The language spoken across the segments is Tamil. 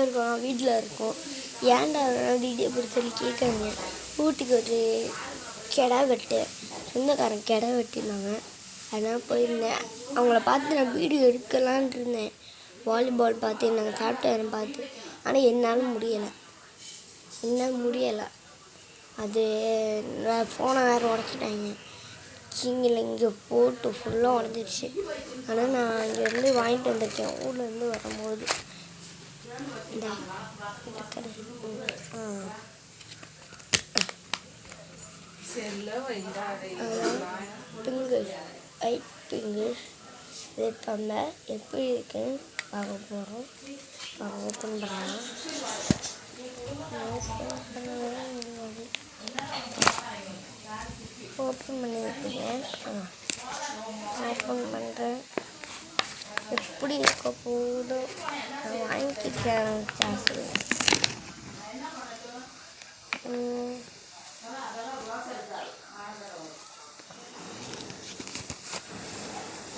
எங்கே இருக்கோம்? வீட்டில் இருக்கோம். ஏன்டா வீடியோ அப்படி சொல்லி கேட்காங்க. ஊட்டிக்கு ஒரு கிடா வெட்டு சொந்தக்காரன் கிடா வெட்டினாங்க. அதனால் போயிருந்தேன். அவங்கள பார்த்து நான் வீடியோ எடுக்கலான் இருந்தேன். வாலிபால் பார்த்து நாங்கள் சாப்பிட்டு பார்த்து. ஆனால் என்னால் முடியலை. அது ஃபோனை வேறு உடச்சிட்டாங்க. கீங்கில் இங்கே போட்டு ஃபுல்லாக உடஞ்சிருச்சு. ஆனால் நான் இங்கேருந்து வாங்கிட்டு வந்திருக்கேன். ஊர்லேருந்து வரும்போது இந்த பிங்கிஷ் ஒயிட் பிங்கிஷ் இது எப்படி இருக்குன்னு பார்க்க போகிறோம். ஓப்பன் பண்ணலாம். ஓப்பன் பண்ணி வைக்கிறேன். ஓப்பன் பண்ணுறேன். எப்படி இருக்க போதும் நான் வாங்கிக்கிறேன். காசு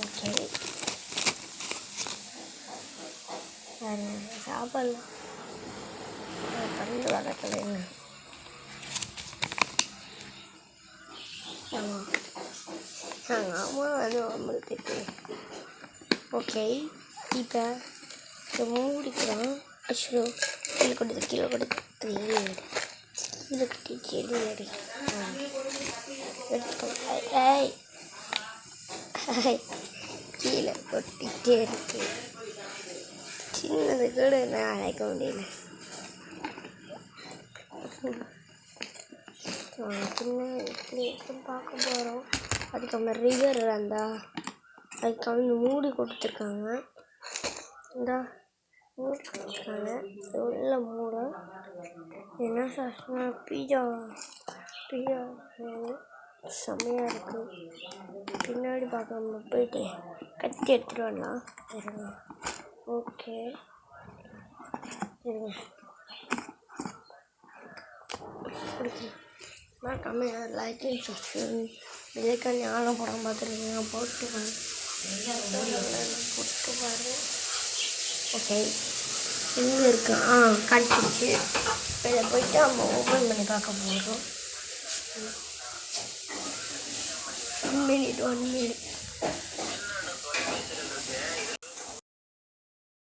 ஓகே சாப்பிடலாம். பந்து வளர்க்கல என்ன ஆமாம் அது நம்மளுக்கு. ஓகே இப்போ இதை மூடிக்கிறோம். அச்சோ கீழே கொடுத்து கட்டி செடி அடி எடுத்துக்கலாம். கீழே கொட்டிகிட்டே இருக்கு. சின்னது கூட நான் அழைக்க முடியல. சின்ன எப்படி இருக்குன்னு பார்க்க போகிறோம். அதுக்கு ரிவர் இருந்தா அதுக்கு மூடி கொடுத்துருக்காங்க. மூடி கொடுத்துருக்காங்க. உள்ள மூட என்ன சாப்பிட்னா பீஜா செம்மையாக இருக்குது. பின்னாடி பார்க்க போயிட்டு கத்தி எடுத்துகிட்டு வரலாம். இருங்க. ஓகே இருங்க. நான் கம்மியாக லைக் அண்ட் சப்ஸ்கிரைப் இதுக்கான ஞானம் படம் பார்த்துருக்கீங்க. போட்டு பாரு. ஓகே இங்கே இருக்கு. கட்டிச்சு. இதை போயிட்டு நம்ம ஓப்பன் பண்ணி பார்க்க போகிறோம். 1 minute